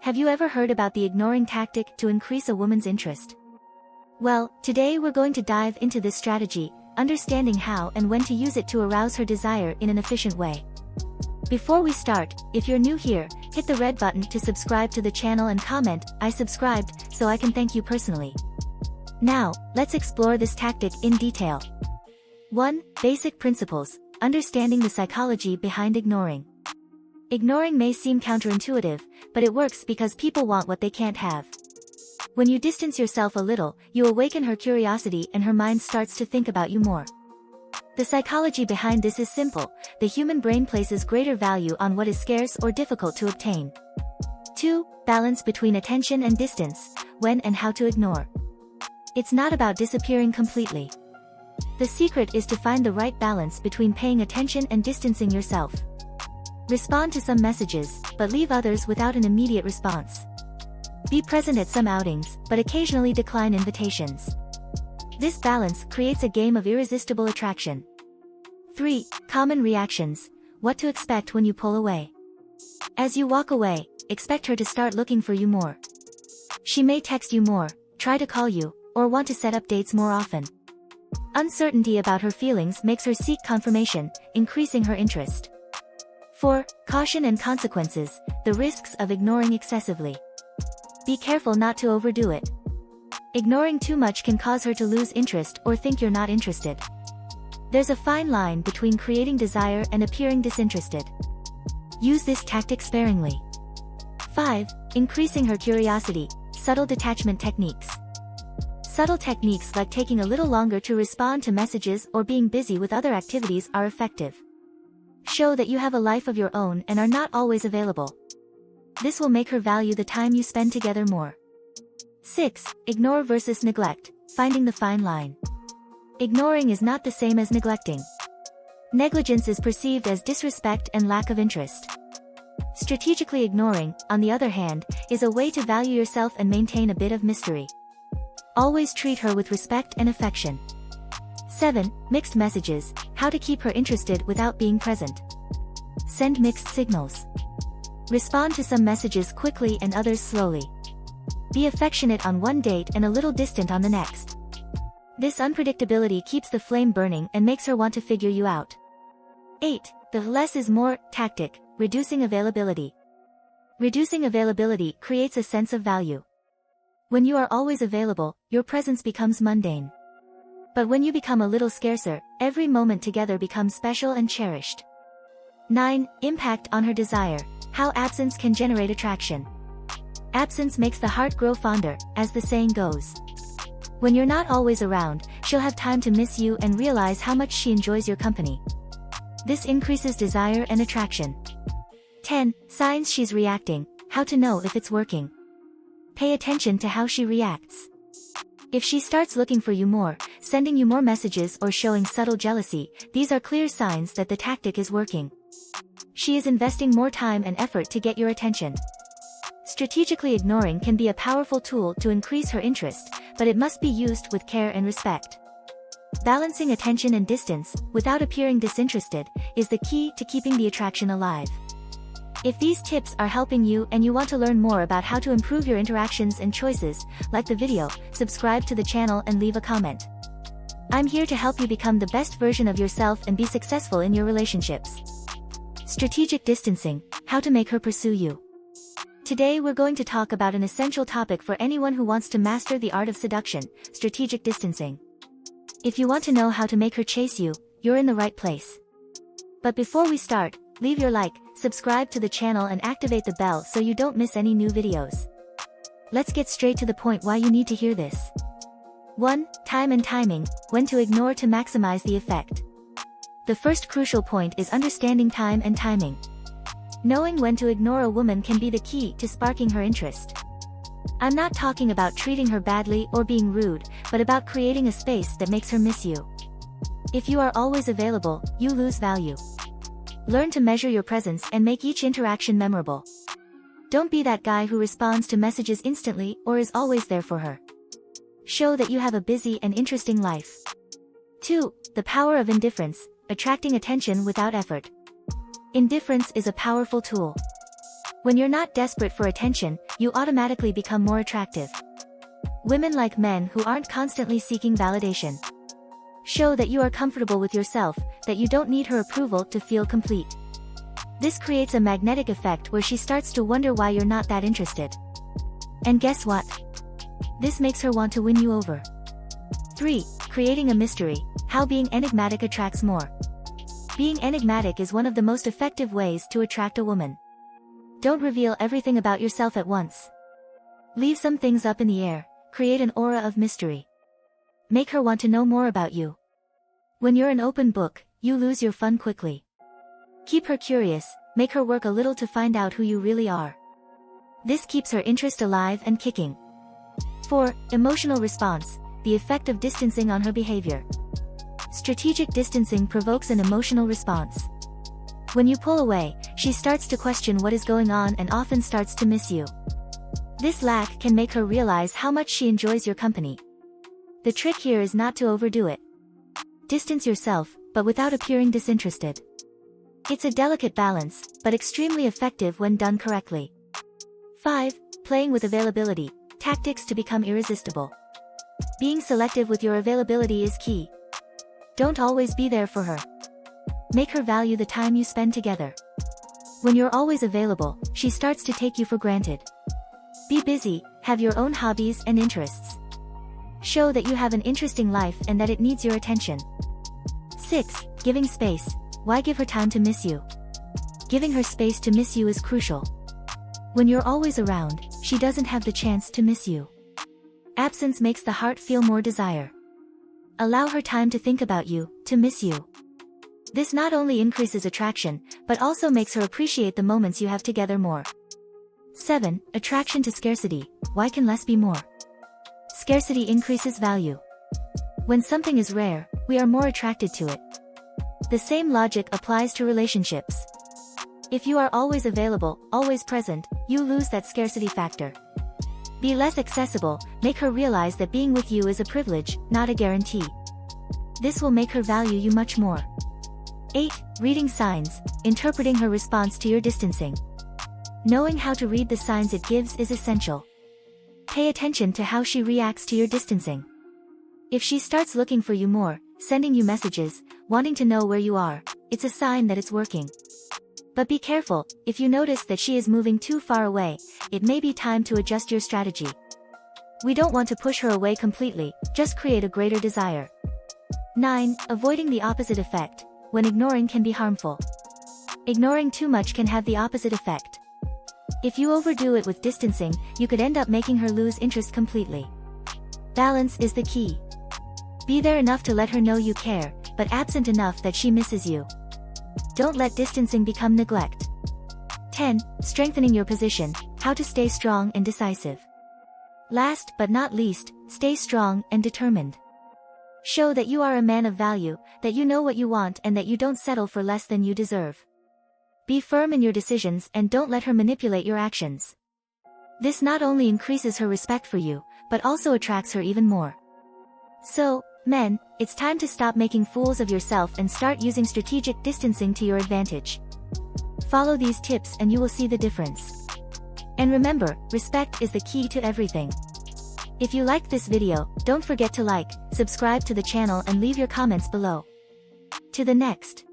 Have you ever heard about the ignoring tactic to increase a woman's interest? Well, today we're going to dive into this strategy, understanding how and when to use it to arouse her desire in an efficient way. Before we start, if you're new here, hit the red button to subscribe to the channel and comment, "I subscribed," so I can thank you personally. Now, let's explore this tactic in detail. 1. Basic principles: understanding the psychology behind ignoring. Ignoring may seem counterintuitive, but it works because people want what they can't have. When you distance yourself a little, you awaken her curiosity and her mind starts to think about you more. The psychology behind this is simple: the human brain places greater value on what is scarce or difficult to obtain. 2. Balance between attention and distance: when and how to ignore. It's not about disappearing completely. The secret is to find the right balance between paying attention and distancing yourself. Respond to some messages, but leave others without an immediate response. Be present at some outings, but occasionally decline invitations. This balance creates a game of irresistible attraction. 3. Common reactions: what to expect when you pull away. As you walk away, expect her to start looking for you more. She may text you more, try to call you, or want to set up dates more often. Uncertainty about her feelings makes her seek confirmation, increasing her interest. 4. Caution and consequences: the risks of ignoring excessively. Be careful not to overdo it. Ignoring too much can cause her to lose interest or think you're not interested. There's a fine line between creating desire and appearing disinterested. Use this tactic sparingly. 5. Increasing her curiosity: subtle detachment techniques. Subtle techniques like taking a little longer to respond to messages or being busy with other activities are effective. Show that you have a life of your own and are not always available. This will make her value the time you spend together more. 6. Ignore versus neglect: finding the fine line. Ignoring is not the same as neglecting. Negligence is perceived as disrespect and lack of interest. Strategically ignoring, on the other hand, is a way to value yourself and maintain a bit of mystery. Always treat her with respect and affection. 7. Mixed messages: how to keep her interested without being present. Send mixed signals. Respond to some messages quickly and others slowly. Be affectionate on one date and a little distant on the next. This unpredictability keeps the flame burning and makes her want to figure you out. 8. The less is more tactic: reducing availability. Reducing availability creates a sense of value. When you are always available, your presence becomes mundane. But when you become a little scarcer, every moment together becomes special and cherished. 9. Impact on her desire: how absence can generate attraction. Absence makes the heart grow fonder, as the saying goes. When you're not always around, she'll have time to miss you and realize how much she enjoys your company. This increases desire and attraction. 10. Signs she's reacting: how to know if it's working. Pay attention to how she reacts. If she starts looking for you more, sending you more messages or showing subtle jealousy, these are clear signs that the tactic is working. She is investing more time and effort to get your attention. Strategically ignoring can be a powerful tool to increase her interest, but it must be used with care and respect. Balancing attention and distance, without appearing disinterested, is the key to keeping the attraction alive. If these tips are helping you and you want to learn more about how to improve your interactions and choices, like the video, subscribe to the channel and leave a comment. I'm here to help you become the best version of yourself and be successful in your relationships. Strategic distancing: how to make her pursue you. Today we're going to talk about an essential topic for anyone who wants to master the art of seduction: strategic distancing. If you want to know how to make her chase you, you're in the right place. But before we start, leave your like, subscribe to the channel and activate the bell so you don't miss any new videos. Let's get straight to the point why you need to hear this. 1. Time and timing: when to ignore to maximize the effect. The first crucial point is understanding time and timing. Knowing when to ignore a woman can be the key to sparking her interest. I'm not talking about treating her badly or being rude, but about creating a space that makes her miss you. If you are always available, you lose value. Learn to measure your presence and make each interaction memorable. Don't be that guy who responds to messages instantly or is always there for her. Show that you have a busy and interesting life. 2. The power of indifference: attracting attention without effort. Indifference is a powerful tool. When you're not desperate for attention, you automatically become more attractive. Women like men who aren't constantly seeking validation. Show that you are comfortable with yourself, that you don't need her approval to feel complete. This creates a magnetic effect where she starts to wonder why you're not that interested. And guess what? This makes her want to win you over. 3. Creating a mystery. How being enigmatic attracts more. Being enigmatic is one of the most effective ways to attract a woman. Don't reveal everything about yourself at once. Leave some things up in the air. Create an aura of mystery. Make her want to know more about you. When you're an open book, you lose your fun quickly. Keep her curious, make her work a little to find out who you really are. This keeps her interest alive and kicking. 4. Emotional response. The effect of distancing on her behavior. Strategic distancing provokes an emotional response. When you pull away, she starts to question what is going on and often starts to miss you. This lack can make her realize how much she enjoys your company. The trick here is not to overdo it. Distance yourself, but without appearing disinterested. It's a delicate balance, but extremely effective when done correctly. 5. Playing with availability. Tactics to become irresistible. Being selective with your availability is key. Don't always be there for her. Make her value the time you spend together. When you're always available, she starts to take you for granted. Be busy, have your own hobbies and interests. Show that you have an interesting life and that it needs your attention. 6. Giving space. Why give her time to miss you? Giving her space to miss you is crucial. When you're always around, she doesn't have the chance to miss you. Absence makes the heart feel more desire. Allow her time to think about you, to miss you. This not only increases attraction, but also makes her appreciate the moments you have together more. 7. Attraction to scarcity. Why can less be more? Scarcity increases value. When something is rare, we are more attracted to it. The same logic applies to relationships. If you are always available, always present, you lose that scarcity factor. Be less accessible, make her realize that being with you is a privilege, not a guarantee. This will make her value you much more. 8. Reading signs. Interpreting her response to your distancing. Knowing how to read the signs it gives is essential. Pay attention to how she reacts to your distancing. If she starts looking for you more, sending you messages, wanting to know where you are, it's a sign that it's working. But be careful, if you notice that she is moving too far away, it may be time to adjust your strategy. We don't want to push her away completely, just create a greater desire. 9. Avoiding the opposite effect. When ignoring can be harmful. Ignoring too much can have the opposite effect. If you overdo it with distancing, you could end up making her lose interest completely. Balance is the key. Be there enough to let her know you care, but absent enough that she misses you. Don't let distancing become neglect. 10. Strengthening your position. How to stay strong and decisive. Last but not least, stay strong and determined. Show that you are a man of value, that you know what you want and that you don't settle for less than you deserve. Be firm in your decisions and don't let her manipulate your actions. This not only increases her respect for you, but also attracts her even more. So, men, it's time to stop making fools of yourself and start using strategic distancing to your advantage. Follow these tips and you will see the difference. And remember, respect is the key to everything. If you liked this video, don't forget to like, subscribe to the channel and leave your comments below. To the next.